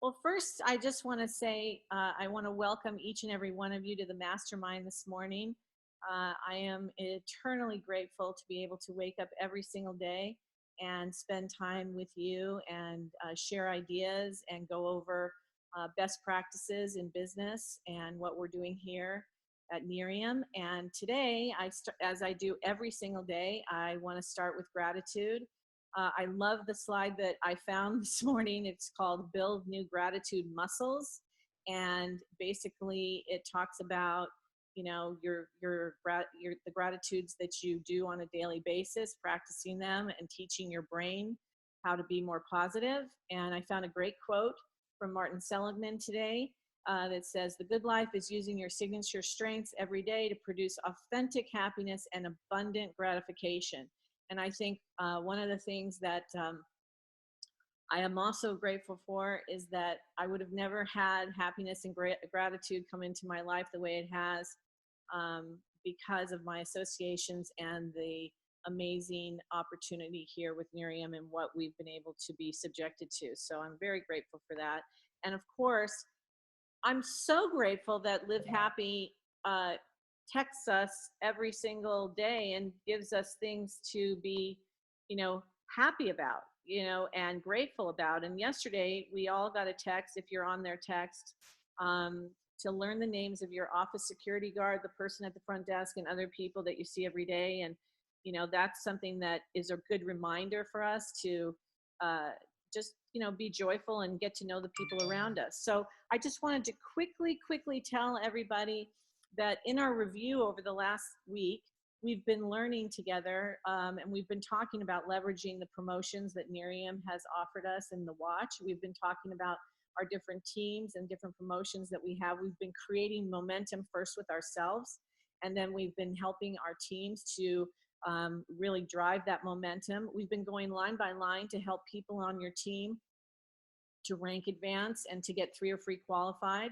Well, first, I just want to say I want to welcome each and every one of you to the Mastermind this morning. I am eternally grateful to be able to wake up every single day and spend time with you and share ideas and go over best practices in business and what we're doing here at Nerium. And today, as I do every single day, I want to start with gratitude. I love the slide that I found this morning. It's called Build New Gratitude Muscles. And basically it talks about, the gratitudes that you do on a daily basis, practicing them and teaching your brain how to be more positive. And I found a great quote from Martin Seligman today that says, "The good life is using your signature strengths every day to produce authentic happiness and abundant gratification." And I think one of the things that I am also grateful for is that I would have never had happiness and gratitude come into my life the way it has because of my associations and the amazing opportunity here with Nerium and what we've been able to be subjected to. So I'm very grateful for that. And of course, I'm so grateful that Live Happy texts us every single day and gives us things to be, happy about, and grateful about. And yesterday we all got a text, if you're on their text, to learn the names of your office security guard, the person at the front desk, and other people that you see every day. And, that's something that is a good reminder for us to just, be joyful and get to know the people around us. So I just wanted to quickly tell everybody that in our review over the last week, we've been learning together and we've been talking about leveraging the promotions that Nerium has offered us in the watch. We've been talking about our different teams and different promotions that we have. We've been creating momentum first with ourselves, and then we've been helping our teams to really drive that momentum. We've been going line by line to help people on your team to rank advance and to get 3 or 4 qualified.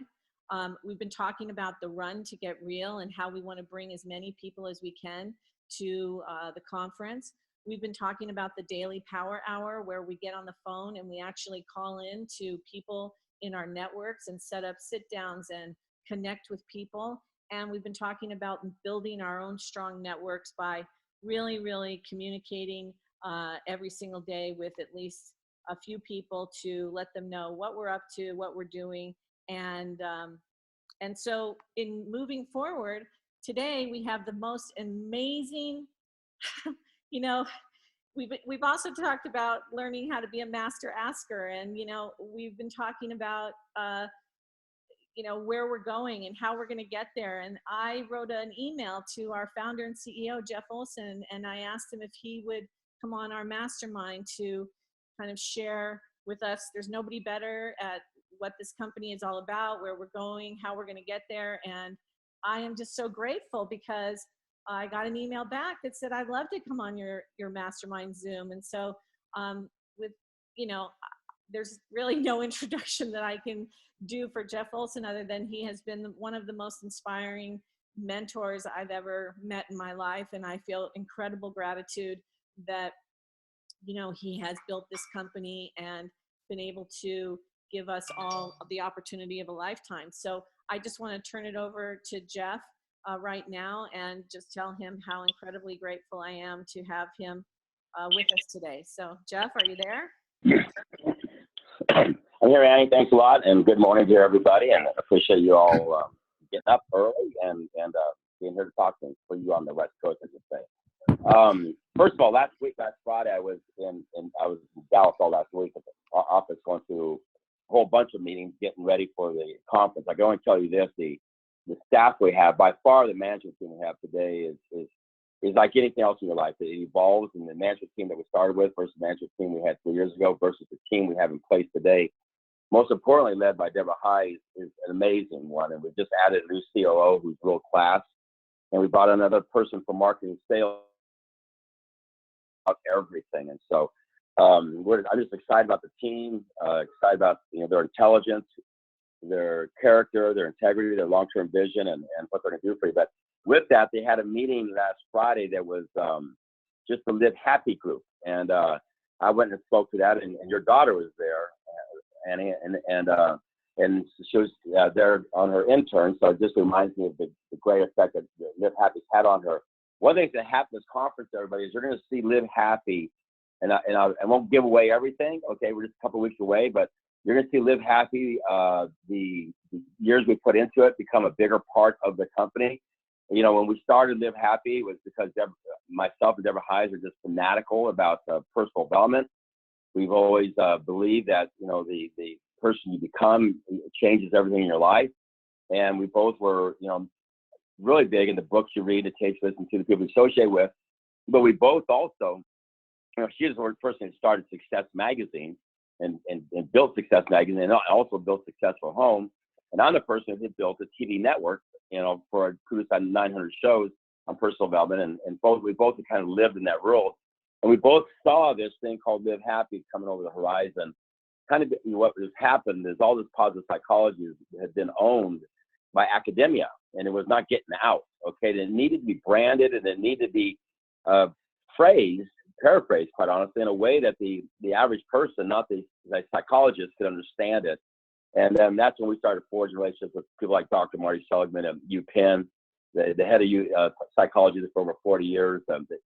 We've been talking about the run to get real and how we want to bring as many people as we can to the conference. We've been talking about the daily power hour, where we get on the phone and we actually call in to people in our networks and set up sit downs and connect with people. And we've been talking about building our own strong networks by really communicating every single day with at least a few people to let them know what we're up to, what we're doing. And so in moving forward, today we have the most amazing, we've also talked about learning how to be a master asker. And, we've been talking about, where we're going and how we're going to get there. And I wrote an email to our founder and CEO, Jeff Olson, and I asked him if he would come on our mastermind to kind of share with us. There's nobody better at what this company is all about, where we're going, how we're going to get there. And I am just so grateful because I got an email back that said, "I'd love to come on your mastermind Zoom." And so there's really no introduction that I can do for Jeff Olson other than he has been one of the most inspiring mentors I've ever met in my life. And I feel incredible gratitude that, he has built this company and been able to give us all the opportunity of a lifetime. So I just want to turn it over to Jeff right now and just tell him how incredibly grateful I am to have him with us today. So Jeff, are you there? I'm here, Annie. Thanks a lot, and good morning to everybody. And I appreciate you all getting up early and being here to talk to me for you on the West Coast, I should say. First of all, last Friday, I was in Dallas all last week at the office, going through a whole bunch of meetings, getting ready for the conference. I can only tell you this: the staff we have, by far, the management team we have today is like anything else in your life. It evolves, and the management team that we started with versus the management team we had 3 years ago versus the team we have in place today, most importantly led by Deborah High, is an amazing one. And we just added a new COO who's world class, and we brought another person for marketing sales, everything. And so I'm just excited about the team, excited about their intelligence, their character, their integrity, their long-term vision, and what they're going to do for you. But with that, they had a meeting last Friday that was just the Live Happy group. And I went and spoke to that, and your daughter was there. and she was there on her intern. So it just reminds me of the great effect that Live Happy's had on her. One thing that happened at this conference, everybody, is you're going to see Live Happy, and I won't give away everything. Okay, we're just a couple of weeks away, but you're going to see Live Happy, the years we put into it, become a bigger part of the company. You know, when we started Live Happy, it was because myself and Deborah Heiss are just fanatical about personal development. We've always believed that, you know, the person you become changes everything in your life. And we both were, you know, really big in the books you read, the tapes you listen to, the people you associate with. But we both also, you know, she was the person who started Success Magazine and built Success Magazine, and also built Successful Home. And I'm the person who built a TV network, you know, produced 900 shows on personal development. And we both kind of lived in that world. And we both saw this thing called Live Happy coming over the horizon. Kind of, you know, what has happened is all this positive psychology had been owned by academia, and it was not getting out. Okay, and it needed to be branded, and it needed to be paraphrased, quite honestly, in a way that the average person, not the psychologist, could understand it. And then that's when we started forging relationships with people like Dr. Marty Seligman at UPenn, the head of psychology for over 40 years,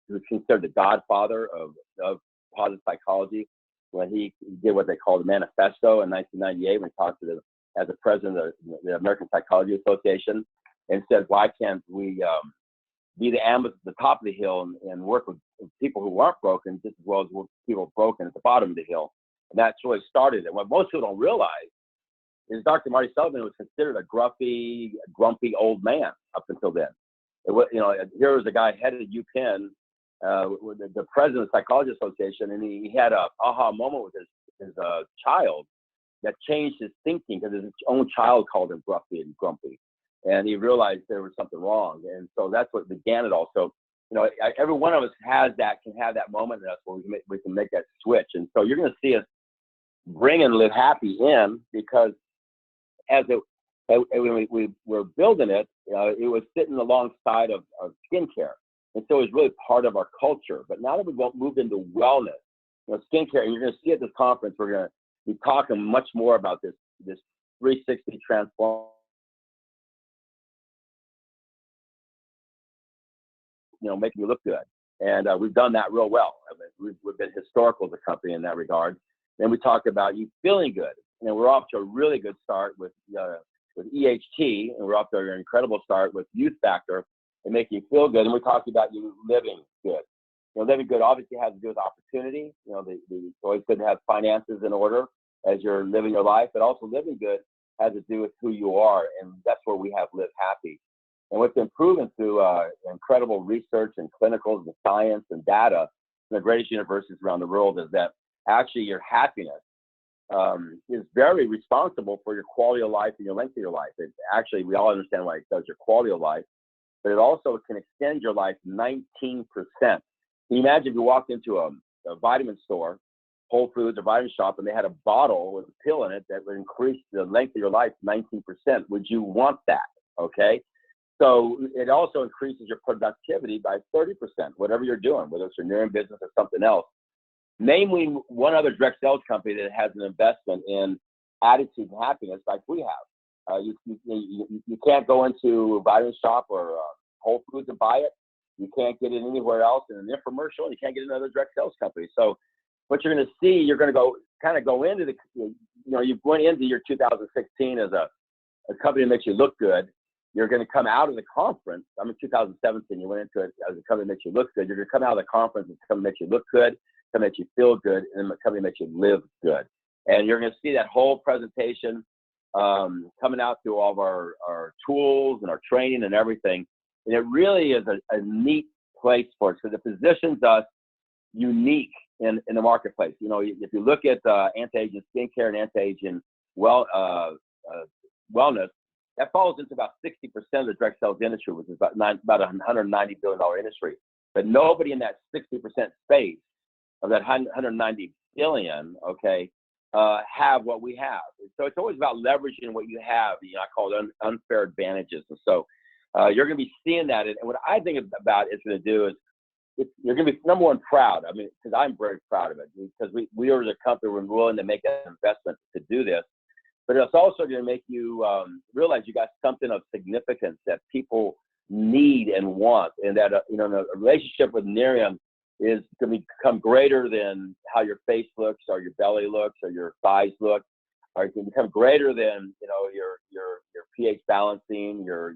who's considered the godfather of positive psychology. When he did what they called the manifesto in 1998, when he talked to as the president of the American Psychology Association, and said, why can't we be the ambulance at the top of the hill and work with people who aren't broken just as well as people broken at the bottom of the hill? And that's really started it. What most people don't realize is Dr. Marty Seligman was considered a grumpy old man up until then. It was, you know, here was a guy headed at UPenn, the president of the Psychology Association, and he had a aha moment with his child that changed his thinking, because his own child called him grumpy and grumpy, and he realized there was something wrong. And so that's what began it all. So, you know, every one of us can have that moment in us where we can make that switch. And so you're going to see us bringing Live Happy in, because when we were building it, it was sitting alongside of skincare. And so it was really part of our culture. But now that we've moved into wellness, you know, skincare, and you're going to see at this conference, we're going to be talking much more about this 360 transform, you know, making you look good. And we've done that real well. I mean, we've been historical as a company in that regard. Then we talked about you feeling good. And we're off to a really good start with EHT, and we're off to an incredible start with Youth Factor and making you feel good. And we talked about you living good. You know, living good obviously has to do with opportunity. You know, it's always good to have finances in order as you're living your life, but also living good has to do with who you are, and that's where we have Live Happy. And what's been proven through incredible research and clinicals and science and data from the greatest universities around the world is that actually your happiness is very responsible for your quality of life and your length of your life. It actually, we all understand why it does your quality of life, but it also can extend your life 19%. Can you imagine if you walked into a vitamin store, Whole Foods or vitamin shop, and they had a bottle with a pill in it that would increase the length of your life 19%? Would you want that? Okay. So it also increases your productivity by 30%, whatever you're doing, whether it's your in business or something else. Namely, one other direct sales company that has an investment in attitude and happiness like we have. You can't go into a vitamin shop or Whole Foods and buy it. You can't get it anywhere else in an infomercial. You can't get another direct sales company. So what you're going to see, you're going to go into the, you know, you went into your 2016 as a company that makes you look good. You're going to come out of the conference. I'm in 2017. You went into it as a company that makes you look good. You're going to come out of the conference and something that makes you look good, something that makes you feel good, and something that makes you live good. And you're going to see that whole presentation coming out through all of our tools and our training and everything. And it really is a neat place for us, because it positions us unique in the marketplace. You know, if you look at anti-aging skincare and anti-aging wellness, that falls into about 60% of the direct sales industry, which is about a $190 billion industry. But nobody in that 60% space of that 190 billion, okay, have what we have. So it's always about leveraging what you have. You know, I call it unfair advantages. And so you're going to be seeing that. And what I think about it's going to do is you're going to be number one proud. I mean, because I'm very proud of it, because we are the company, we're willing to make that investment to do this. But it's also going to make you realize you got something of significance that people need and want, and that you know, a relationship with Miriam is going to become greater than how your face looks, or your belly looks, or your thighs look, or it can become greater than, you know, your pH balancing, your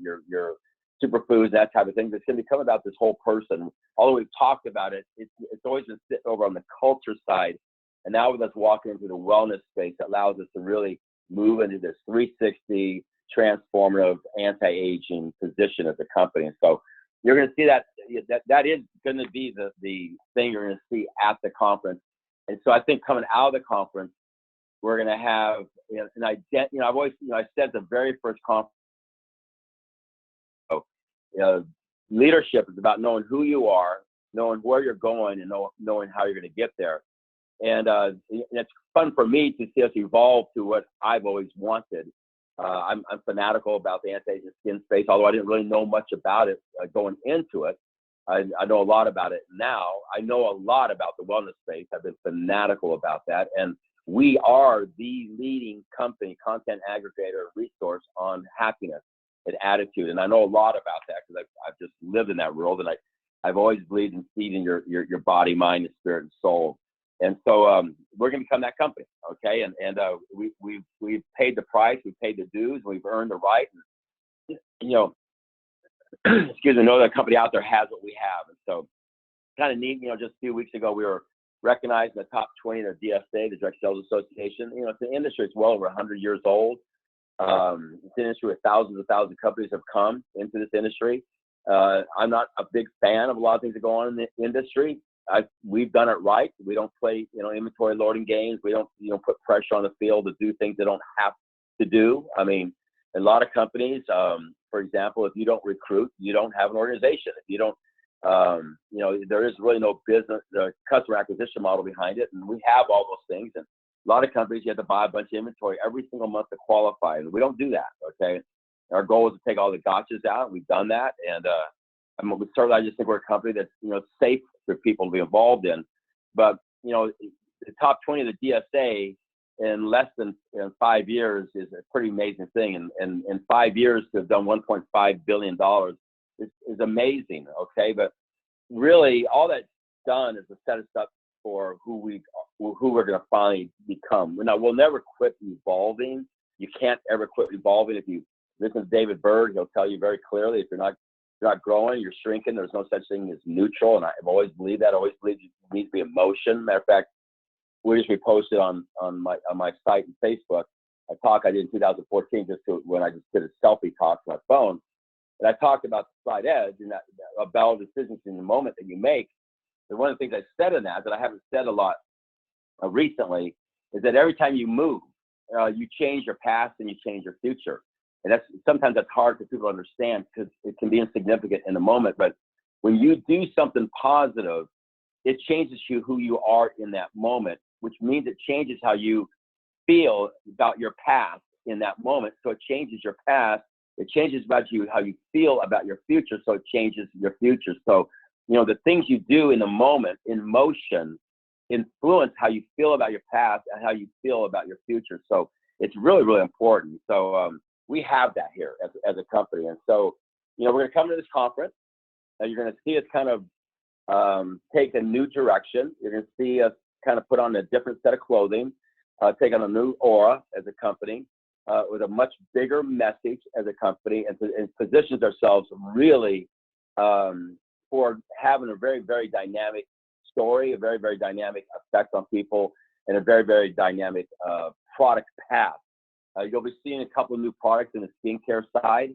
superfoods, that type of thing. It's going to become about this whole person. Although we've talked about it, it's always been sitting over on the culture side, and now with us walking into the wellness space, that allows us to really move into this 360 transformative anti-aging position as a company. And so you're going to see that is going to be the thing you're going to see at the conference. And so I think coming out of the conference, we're going to have, you know, I've always, you know, I said the very first conference, you know, leadership is about knowing who you are, knowing where you're going, and knowing how you're going to get there. And it's fun for me to see us evolve to what I've always wanted. I'm fanatical about the anti-aging skin space, although I didn't really know much about it going into it. I know a lot about it now. I know a lot about the wellness space. I've been fanatical about that. And we are the leading company, content aggregator, resource on happiness and attitude. And I know a lot about that because I've just lived in that world. And I've always believed in feeding your body, mind, and spirit and soul. And so we're going to become that company, okay? And we've paid the price, we've paid the dues, we've earned the right. And, you know, excuse me, no other company out there has what we have. And so kind of neat, you know, just a few weeks ago, we were recognized in the top 20 of DSA, the Direct Sales Association. You know, it's an industry that's well over 100 years old. It's an industry where thousands and thousands of companies have come into this industry. I'm not a big fan of a lot of things that go on in the industry. We've done it right. We don't play, you know, inventory loading games. We don't, you know, put pressure on the field to do things they don't have to do. I mean, a lot of companies, for example, if you don't recruit, you don't have an organization. If you don't, you know, there is really no business, the customer acquisition model behind it. And we have all those things. And a lot of companies, you have to buy a bunch of inventory every single month to qualify. And we don't do that, okay? Our goal is to take all the gotchas out. We've done that. And certainly I just think we're a company that's, you know, safe for people to be involved in. But, you know, the top 20 of the DSA in less than 5 years is a pretty amazing thing. And in 5 years to have done $1.5 billion is amazing, okay? But really all that's done is to set us up for who we're going to finally become. Now, we'll never quit evolving. You can't ever quit evolving. If you listen to David Bird, he'll tell you very clearly, if you're not growing, you're shrinking. There's no such thing as neutral, and I've always believed that. I always believed you need to be in motion. Matter of fact, we just reposted on my site and Facebook a talk I did in 2014, when I just did a selfie talk to my phone, and I talked about the slight edge and that about decisions in the moment that you make. And one of the things I said in that I haven't said a lot recently is that every time you move, you change your past and you change your future. And sometimes that's hard for people to understand because it can be insignificant in the moment. But when you do something positive, it changes who you are in that moment, which means it changes how you feel about your past in that moment. So it changes your past. It changes about how you feel about your future. So it changes your future. So, you know, the things you do in the moment, in motion, influence how you feel about your past and how you feel about your future. So it's really, really important. So, we have that here as a company. And so, you know, we're going to come to this conference and you're going to see us kind of take a new direction. You're going to see us kind of put on a different set of clothing, take on a new aura as a company, with a much bigger message as a company, and positions ourselves really for having a very, very dynamic story, a very, very dynamic effect on people, and a very, very dynamic product path. You'll be seeing a couple of new products in the skincare side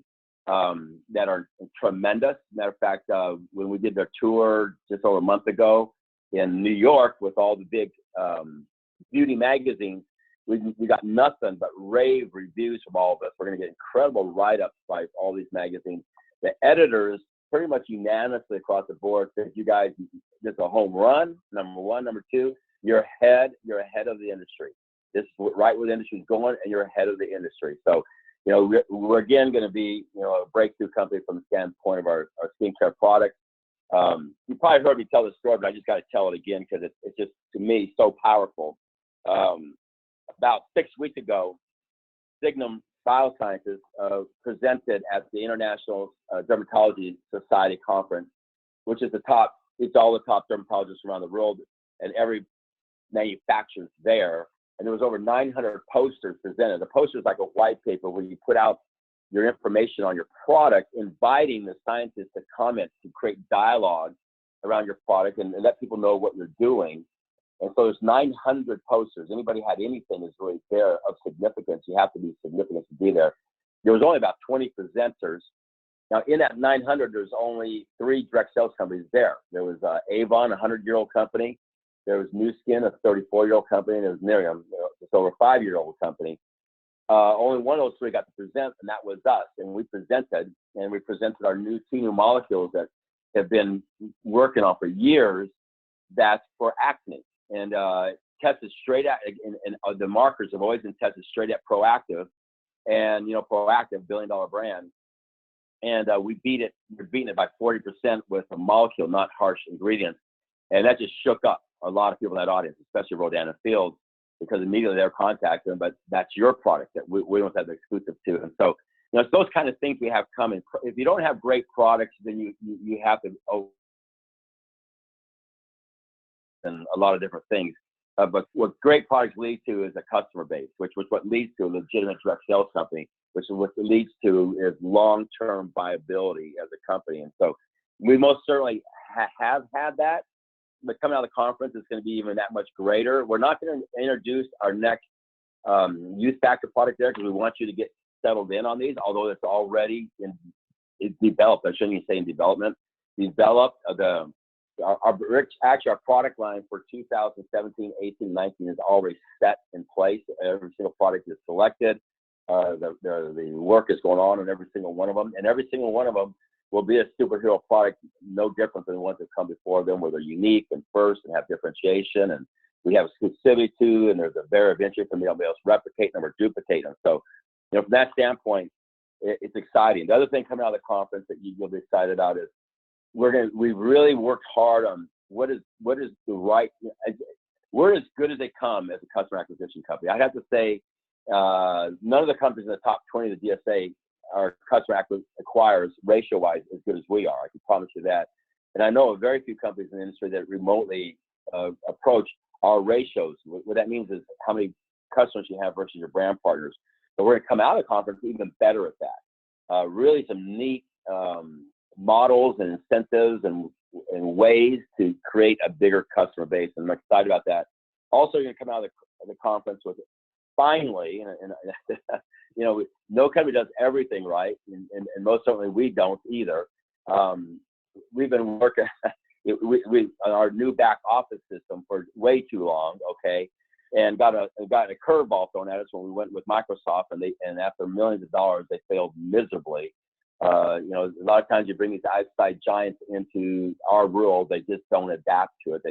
that are tremendous. Matter of fact, when we did their tour just over a month ago in New York with all the big beauty magazines, we got nothing but rave reviews from all of us. We're going to get incredible write-ups by all these magazines. The editors pretty much unanimously across the board said, you guys, this is a home run, number one. Number two, you're ahead of the industry. This is right where the industry is going, and you're ahead of the industry. So, you know, we're again going to be, you know, a breakthrough company from the standpoint of our skincare products. You probably heard me tell this story, but I just got to tell it again because it's just, to me, so powerful. About 6 weeks ago, Signum Biosciences presented at the International Dermatology Society Conference, which is it's all the top dermatologists around the world, and every manufacturer's there. And there was over 900 posters presented. The poster is like a white paper where you put out your information on your product, inviting the scientists to comment, to create dialogue around your product and let people know what you're doing. And so there's 900 posters. Anybody had anything is really there of significance. You have to be significant to be there. There was only about 20 presenters. Now, in that 900, there's only 3 direct sales companies there. There was Avon, a 100-year-old company. There was New Skin, a 34-year-old company. And there was Miriam, just over a 5-year-old company. Only one of those 3 got to present, and that was us. And we presented our two new molecules that have been working on for years. That's for acne, and tested straight at, and the markers have always been tested straight at Proactive, and Proactive, billion-dollar brand, and we're beating it by 40% with a molecule, not harsh ingredients, and that just shook up a lot of people in that audience, especially Rodan and Fields, because immediately they're contacting them, but that's your product that we don't have the exclusive to. And so, it's those kind of things we have coming. If you don't have great products, then you have to and a lot of different things. But what great products lead to is a customer base, which what leads to a legitimate direct sales company, which is what it leads to is long-term viability as a company. And so we most certainly have had that, but coming out of the conference, it's going to be even that much greater. We're not going to introduce our next youth factor product there because we want you to get settled in on these, although it's already it's developed. I shouldn't even say in development. Developed our product line for 2017, 18, 19 is already set in place. Every single product is selected. The work is going on every single one of them, and every single one of them will be a superhero product, no different than the ones that come before them, where they're unique and first and have differentiation, and we have exclusivity to, and there's a barrier of entry for nobody else replicate them or duplicate them. So, from that standpoint, it's exciting. The other thing coming out of the conference that you'll be excited about is we've really worked hard on what is the right. We're as good as they come as a customer acquisition company. I have to say, none of the companies in the top 20 of the DSA are customer acquirers ratio-wise as good as we are. I can promise you that. And I know of very few companies in the industry that remotely approach our ratios. What that means is how many customers you have versus your brand partners. So we're going to come out of the conference even better at that. Really some neat models and incentives and ways to create a bigger customer base. And I'm excited about that. Also, you're going to come out of the conference with finally, and no company does everything right, and most certainly we don't either. We've been working we on our new back office system for way too long, okay, and got a curveball thrown at us when we went with Microsoft, and after millions of dollars, they failed miserably. A lot of times you bring these outside giants into our world, they just don't adapt to it.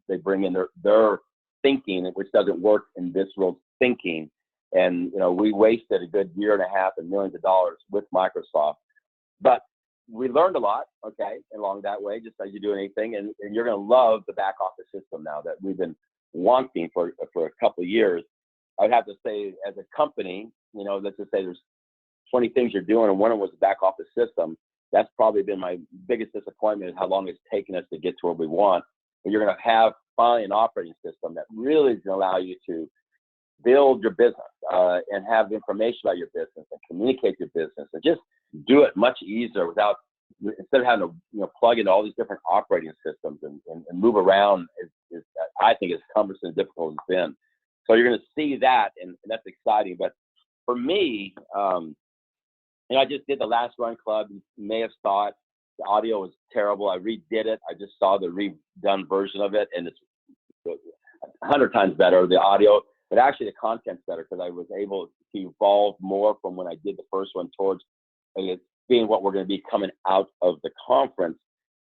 They bring in their thinking, which doesn't work in this world's thinking. And, we wasted a good year and a half and millions of dollars with Microsoft. But we learned a lot, okay, along that way, just as you do anything. And you're going to love the back office system now that we've been wanting for a couple of years. I would have to say, as a company, let's just say there's 20 things you're doing, and one of them was the back office system. That's probably been my biggest disappointment, is how long it's taken us to get to where we want. And you're going to have finally an operating system that really is going to allow you to build your business and have information about your business and communicate your business and just do it much easier instead of having to plug into all these different operating systems and move around is I think as cumbersome and difficult as it's been. So you're going to see that, and that's exciting. But for me, I just did the last Run Club. You may have saw it. The audio was terrible. I redid it. I just saw the redone version of it, and it's 100 times better, the audio. But actually, the content's better because I was able to evolve more from when I did the first one towards it being what we're going to be coming out of the conference.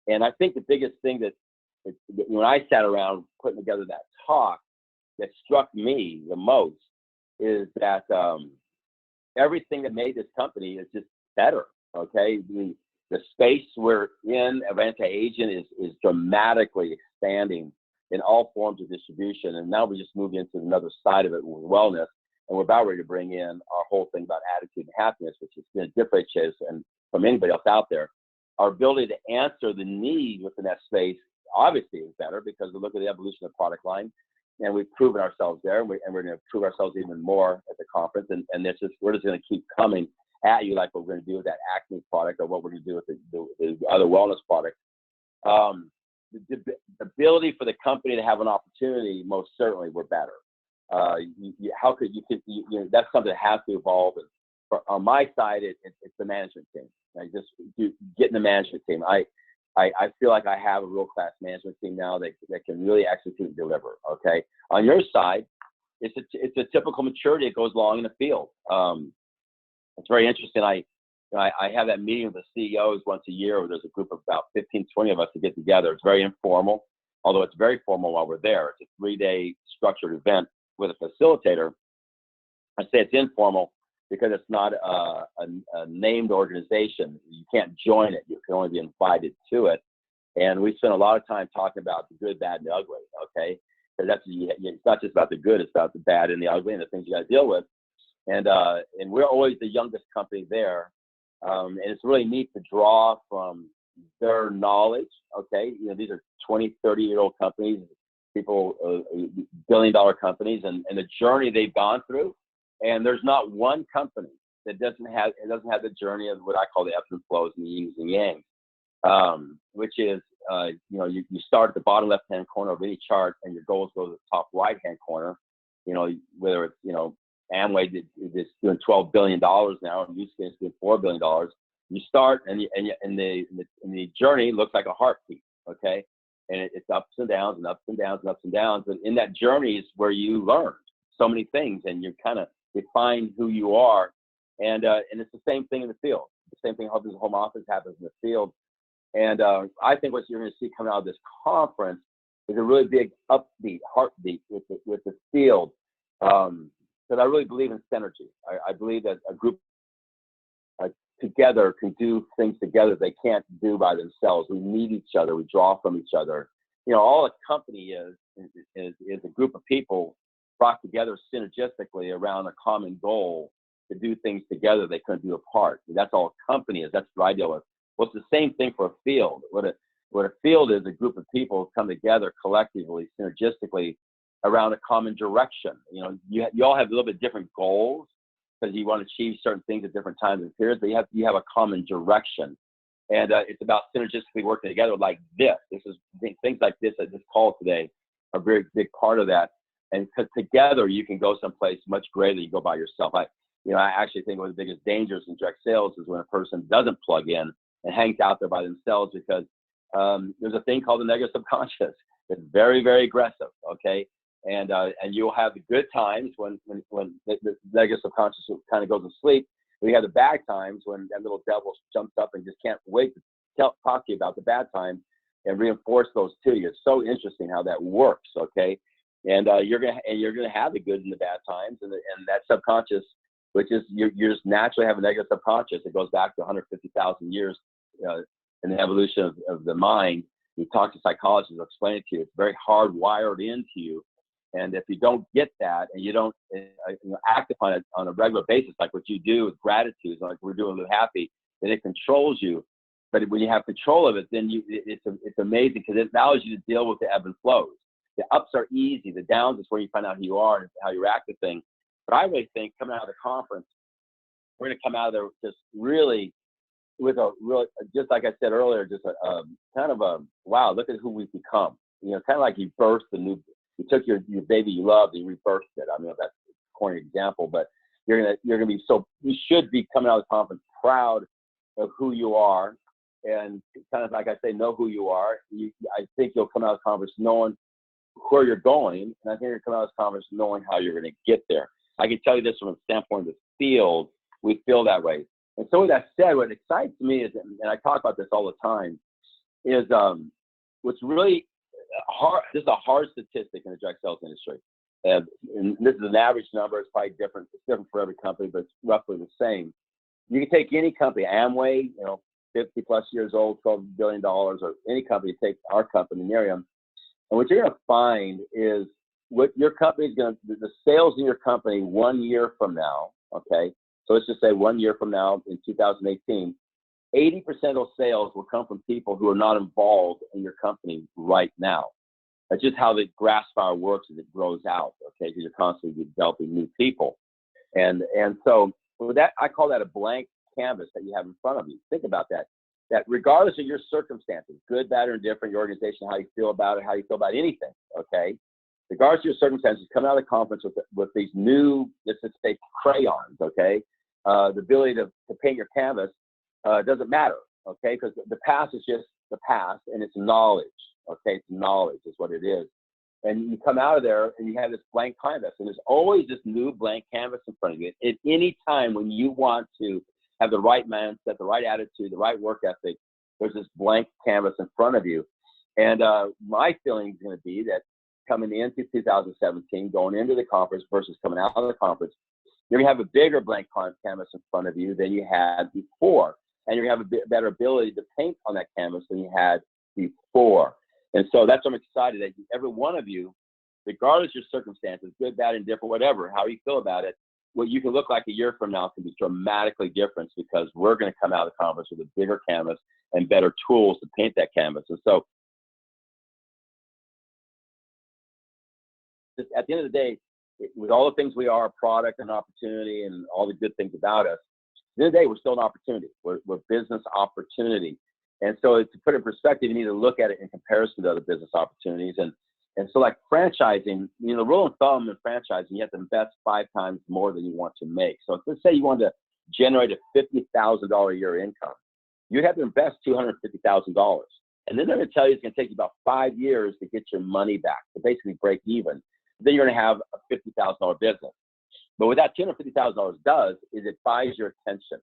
And I think the biggest thing that when I sat around putting together that talk that struck me the most is that everything that made this company is just better. Okay, The space we're in of anti-aging is dramatically expanding in all forms of distribution. And now we just moved into another side of it with wellness. And we're about ready to bring in our whole thing about attitude and happiness, which is going to differentiate us and from anybody else out there. Our ability to answer the need within that space obviously is better because we look at the evolution of the product line, and we've proven ourselves there, and we're going to prove ourselves even more at the conference. And we're just going to keep coming at you like what we're going to do with that acne product or what we're going to do with the other wellness products. The ability for the company to have an opportunity, most certainly, we're better. How could you that's something that has to evolve. And on my side, it's the management team. Just getting the management team. I feel like I have a world-class management team now that can really execute and deliver. Okay. On your side, it's a typical maturity that goes along in the field. It's very interesting. I have that meeting with the CEOs once a year where there's a group of about 15, 20 of us to get together. It's very informal, although it's very formal while we're there. It's a 3-day structured event with a facilitator. I say it's informal because it's not a named organization. You can't join it. You can only be invited to it. And we spend a lot of time talking about the good, bad, and the ugly, okay? Because it's not just about the good, it's about the bad and the ugly and the things you got to deal with. And we're always the youngest company there. And it's really neat to draw from their knowledge, okay? These are 20, 30-year-old companies, people, billion-dollar companies, and the journey they've gone through. And there's not one company that doesn't have the journey of what I call the ebbs and flows and the yins and yangs, which is, you start at the bottom left-hand corner of any chart and your goals go to the top right-hand corner, whether it's, Amway is doing $12 billion now, and Uskin is doing $4 billion. You start, and the journey looks like a heartbeat, okay? And it's ups and downs and ups and downs and ups and downs. And in that journey is where you learn so many things, and you kind of define who you are. And it's the same thing in the field. The same thing happens in the home office, happens in the field. And I think what you're going to see coming out of this conference is a really big upbeat, heartbeat with the field. Because I really believe in synergy. I believe that a group together can do things together they can't do by themselves. We need each other. We draw from each other. All a company is a group of people brought together synergistically around a common goal to do things together they couldn't do apart. That's all a company is. That's what I deal with. Well, it's the same thing for a field. What a field is a group of people who come together collectively, synergistically, around a common direction. You all have a little bit different goals because you want to achieve certain things at different times and periods, but you have a common direction. And it's about synergistically working together like this. This is things like this at this call today are a very big part of that. And because together you can go someplace much greater than you go by yourself. I actually think one of the biggest dangers in direct sales is when a person doesn't plug in and hangs out there by themselves, because there's a thing called the negative subconscious. It's very, very aggressive, okay? And you'll have the good times when the negative subconscious kind of goes to sleep. We have the bad times when that little devil jumps up and just can't wait to talk to you about the bad times and reinforce those to you. It's so interesting how that works, okay? And you're gonna have the good and the bad times, and that subconscious, which is you just naturally have a negative subconscious. It goes back to 150,000 years in the evolution of the mind. You talk to psychologists, they'll explain it to you. It's very hardwired into you. And if you don't get that and you don't act upon it on a regular basis, like what you do with gratitude, like we're doing with Happy, then it controls you. But when you have control of it, then it's amazing because it allows you to deal with the ebb and flows. The ups are easy. The downs is where you find out who you are and how you react to things. But I really think coming out of the conference, we're going to come out of there just really with just like I said earlier, just a kind of a, wow, look at who we've become. Kind of like you birthed you took your baby you loved and you rebirthed it. I mean, that's a corny example, but you're gonna be you should be coming out of the conference proud of who you are, and kind of like I say, know who you are. I think you'll come out of the conference knowing where you're going, and I think you're coming out of the conference knowing how you're going to get there. I can tell you this from a standpoint of the field, we feel that way. And so with that said, what excites me is, and I talk about this all the time, is what's really hard. This is a hard statistic in the direct sales industry. And this is an average number. It's probably different. It's different for every company, but it's roughly the same. You can take any company, Amway, 50 plus years old, $12 billion, or any company, take our company, Miriam. And what you're going to find is what your company is going to, the sales in your company 1 year from now, okay? So let's just say 1 year from now in 2018, 80% of those sales will come from people who are not involved in your company right now. That's just how the grass fire works as it grows out, okay? Because you're constantly developing new people. And so with that, I call that a blank canvas that you have in front of you. Think about that. That regardless of your circumstances, good, bad, or indifferent, your organization, how you feel about it, how you feel about anything, okay? Regardless of your circumstances, come out of the conference with these new, let's just say, crayons, okay? The ability to paint your canvas doesn't matter, okay? Because the past is just the past, and it's knowledge, okay? It's knowledge is what it is. And you come out of there and you have this blank canvas, and there's always this new blank canvas in front of you. At any time when you want to have the right mindset, the right attitude, the right work ethic, there's this blank canvas in front of you. And my feeling is going to be that coming into 2017, going into the conference versus coming out of the conference, you're going to have a bigger blank canvas in front of you than you had before. And you're going to have a better ability to paint on that canvas than you had before. And so that's what I'm excited that every one of you, regardless of your circumstances, good, bad, indifferent, whatever, how you feel about it, what you can look like a year from now can be dramatically different because we're going to come out of the conference with a bigger canvas and better tools to paint that canvas. And so at the end of the day, with all the things we are, a product and opportunity and all the good things about us, at the end of the day, we're still an opportunity. We're business opportunity. And so to put it in perspective, you need to look at it in comparison to other business opportunities. And so like franchising, you know, the rule of thumb in franchising, you have to invest 5 times more than you want to make. So let's say you want to generate a $50,000 a year income. You'd have to invest $250,000. And then they're going to tell you it's going to take you about 5 years to get your money back, to basically break even. Then you're going to have a $50,000 business. But what that $250,000 does is it buys your attention.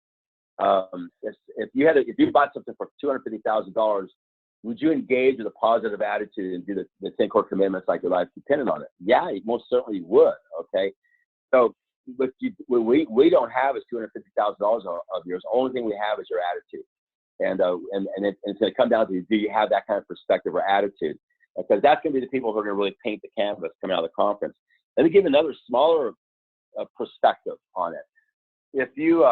If you bought something for $250,000, would you engage with a positive attitude and do the 10 core commitments like your life depended on it? Yeah, you most certainly would. Okay, so what we don't have is $250,000 of yours. The only thing we have is your attitude, and it's going to come down to, do you have that kind of perspective or attitude? Because that's going to be the people who are going to really paint the canvas coming out of the conference. Let me give another smaller perspective on it. If you,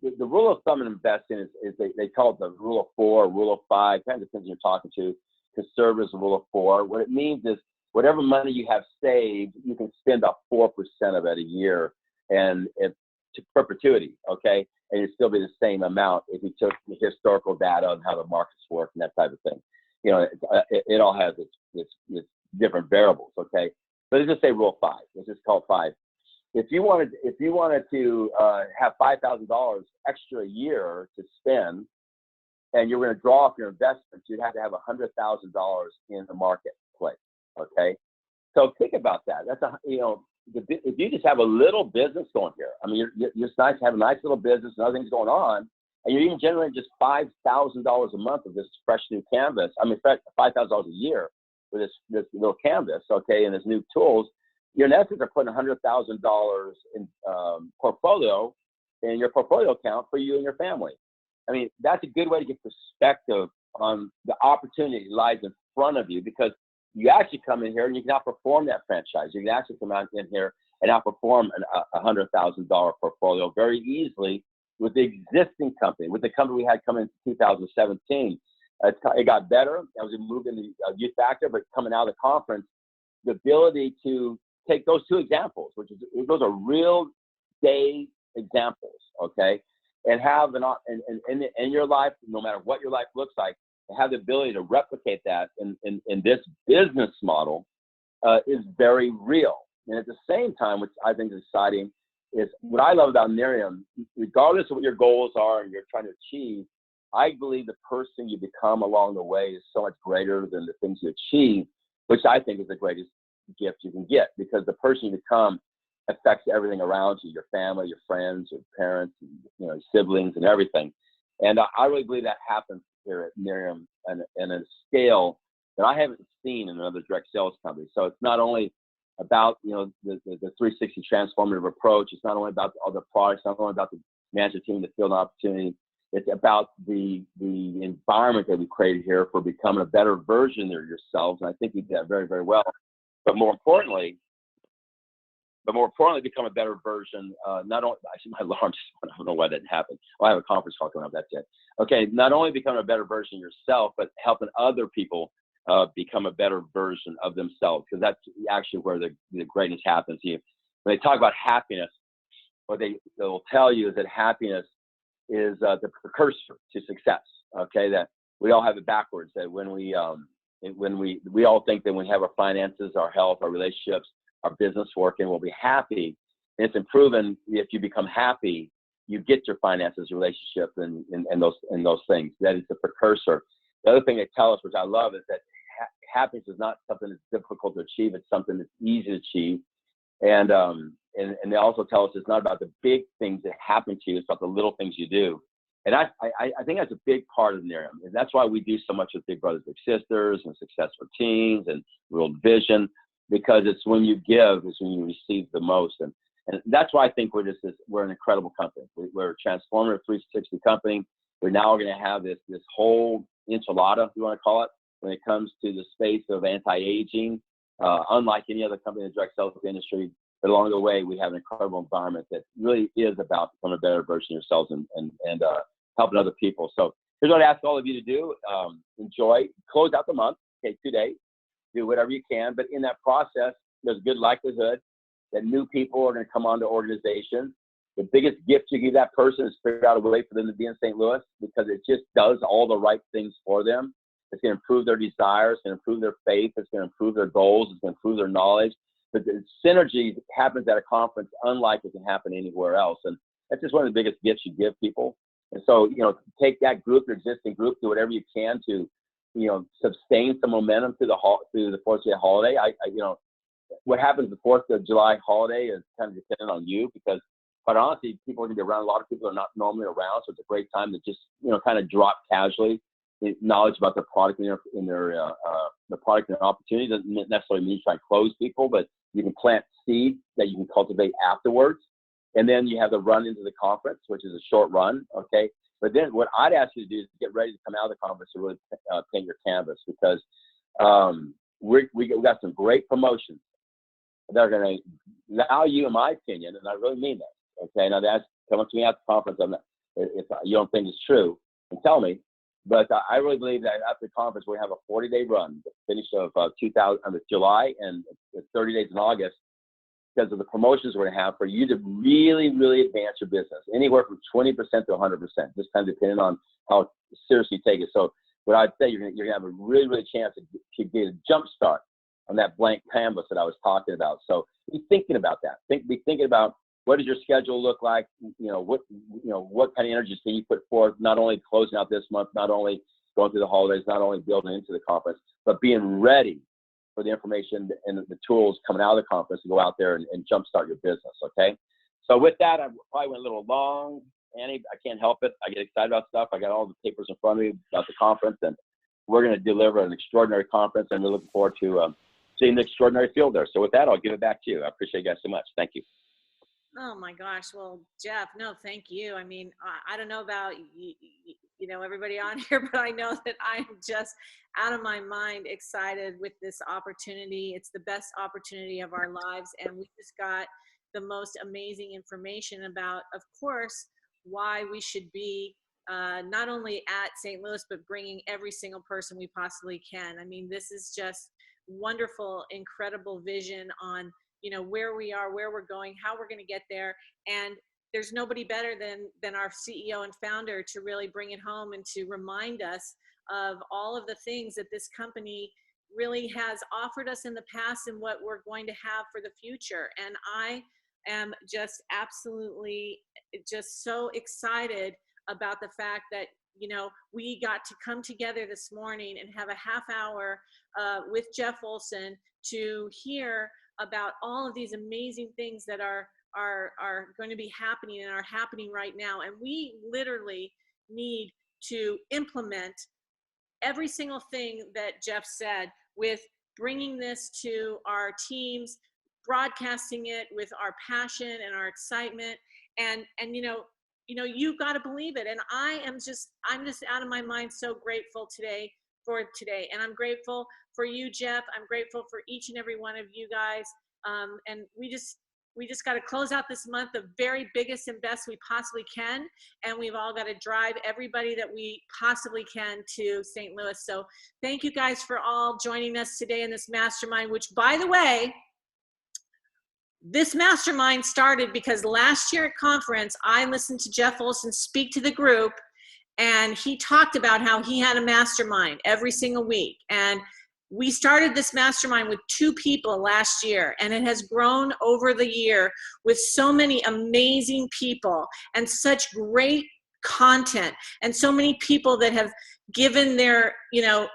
the rule of thumb in investing is they call it the rule of 4, rule of 5, kind of depends on who you're talking to. Conservative is the rule of 4. What it means is whatever money you have saved, you can spend about 4% of it a year and to perpetuity, okay? And it'd still be the same amount if you took the historical data on how the markets work and that type of thing. You know, it all has its different variables, okay? But let's just say rule of 5. Let's just call it 5. If you wanted to have $5,000 extra a year to spend, and you're going to draw off your investments, you'd have to have $100,000 in the marketplace. Okay, so think about that. That's if you just have a little business going here. I mean, it's nice to have a nice little business and other things going on, and you're even generating just $5,000 a month of this fresh new canvas. I mean, $5,000 a year with this little canvas. Okay, and this new tools. You in essence are putting $100,000 in portfolio in your portfolio account for you and your family. I mean, that's a good way to get perspective on the opportunity that lies in front of you, because you actually come in here and you can outperform that franchise. You can actually come out in here and outperform a $100,000 portfolio very easily with the existing company, with the company we had coming into 2017. It got better as we moved into youth factor, but coming out of the conference, the ability to take those 2 examples, those are real day examples, okay, and have in your life, no matter what your life looks like, have the ability to replicate that in this business model is very real. And at the same time, which I think is exciting, is what I love about Miriam, regardless of what your goals are and you're trying to achieve, I believe the person you become along the way is so much greater than the things you achieve, which I think is the greatest gift you can get, because the person you become affects everything around you, your family, your friends, your parents, your siblings, and everything. And I really believe that happens here at Miriam and a scale that I haven't seen in another direct sales company. So it's not only about the 360 transformative approach. It's not only about all the products, not only about the management team, the field opportunity. It's about the environment that we created here for becoming a better version of yourselves. And I think you did that very, very well. But more importantly, become a better version. Not only, actually, my alarm just went. I don't know why that happened. Oh, I have a conference call coming up. That's it. Okay, not only become a better version of yourself, but helping other people become a better version of themselves, because that's actually where the greatness happens. When they talk about happiness, what they'll tell you is that happiness is the precursor to success. Okay, that we all have it backwards. That when we all think that when we have our finances, our health, our relationships, our business working, we'll be happy. And it's proven if you become happy, you get your finances, relationship, and those things. That is the precursor. The other thing they tell us, which I love, is that happiness is not something that's difficult to achieve. It's something that's easy to achieve. And they also tell us it's not about the big things that happen to you. It's about the little things you do. And I think that's a big part of the NIRM. And that's why we do so much with Big Brothers Big Sisters and Success for Teens and World Vision, because it's when you give is when you receive the most. And that's why I think we're an incredible company. We're a transformative 360 company. We're now going to have this whole enchilada, if you want to call it, when it comes to the space of anti-aging, unlike any other company in the direct sales industry. But along the way, we have an incredible environment that really is about becoming a better version of yourselves and helping other people. So here's what I ask all of you to do. Enjoy, close out the month, okay, 2 days, do whatever you can. But in that process, there's a good likelihood that new people are going to come onto organizations. The biggest gift you give that person is figure out a way for them to be in St. Louis, because it just does all the right things for them. It's going to improve their desires, it's going to improve their faith, it's going to improve their goals, it's going to improve their knowledge. But the synergy happens at a conference unlike it can happen anywhere else. And that's just one of the biggest gifts you give people. And so, take that group, your existing group, do whatever you can to, sustain some momentum through the 4th of July holiday. What happens the 4th of July holiday is kind of dependent on you, because quite honestly, people are going to be around. A lot of people are not normally around. So it's a great time to just, kind of drop casually knowledge about their product and the product and opportunity. Doesn't necessarily mean try and close people, but you can plant seeds that you can cultivate afterwards. And then you have the run into the conference, which is a short run. Okay. But then what I'd ask you to do is get ready to come out of the conference and really paint your canvas, because we got some great promotions that are going to allow you, in my opinion, and I really mean that. Okay. Now that's come up to me at the conference. If you don't think it's true, then tell me. But I really believe that after the conference, we have a 40-day run, the finish of July and 30 days in August, because of the promotions we're going to have for you to really, really advance your business, anywhere from 20% to 100%, just kind of depending on how seriously you take it. So what I'd say, you're going to have a really, really chance to get a jump start on that blank canvas that I was talking about. So be thinking about that. Be thinking about, what does your schedule look like? What kind of energies can you put forth, not only closing out this month, not only going through the holidays, not only building into the conference, but being ready for the information and the tools coming out of the conference to go out there and jumpstart your business, okay? So with that, I probably went a little long, Annie. I can't help it. I get excited about stuff. I got all the papers in front of me about the conference, and we're going to deliver an extraordinary conference, and we're looking forward to seeing the extraordinary field there. So with that, I'll give it back to you. I appreciate you guys so much. Thank you. Oh my gosh. Well, Jeff, no, thank you. I mean, I don't know about everybody on here, but I know that I'm just out of my mind excited with this opportunity. It's the best opportunity of our lives. And we just got the most amazing information about, of course, why we should be not only at St. Louis, but bringing every single person we possibly can. I mean, this is just wonderful, incredible vision on where we are, where we're going, how we're going to get there. And there's nobody better than our CEO and founder to really bring it home and to remind us of all of the things that this company really has offered us in the past and what we're going to have for the future. And I am just absolutely just so excited about the fact that we got to come together this morning and have a half hour with Jeff Olson to hear about all of these amazing things that are going to be happening and are happening right now. And we literally need to implement every single thing that Jeff said, with bringing this to our teams, broadcasting it with our passion and our excitement. And you know, you got to believe it. And I'm just out of my mind so grateful today for today. And I'm grateful for you, Jeff. I'm grateful for each and every one of you guys. And we just got to close out this month the very biggest and best we possibly can. And we've all got to drive everybody that we possibly can to St. Louis. So thank you guys for all joining us today in this mastermind, which, by the way, this mastermind started because last year at conference, I listened to Jeff Olson speak to the group, and he talked about how he had a mastermind every single week. And we started this mastermind with 2 people last year, and it has grown over the year with so many amazing people and such great content, and so many people that have given their, you know,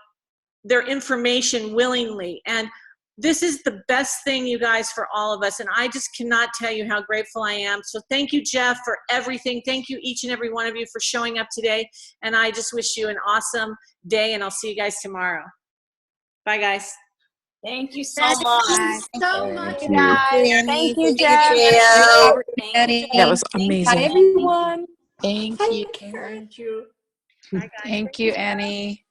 their information willingly. And this is the best thing, you guys, for all of us. And I just cannot tell you how grateful I am. So thank you, Jeff, for everything. Thank you, each and every one of you, for showing up today. And I just wish you an awesome day, and I'll see you guys tomorrow. Bye, guys. Thank you so much. Thank you. Guys. Thank you, you, Jeff. Jill. That was amazing. Bye, everyone. Thank you, Karen. Bye, guys. Thank you, Annie.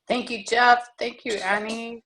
Thank you, Jeff. Thank you, Annie.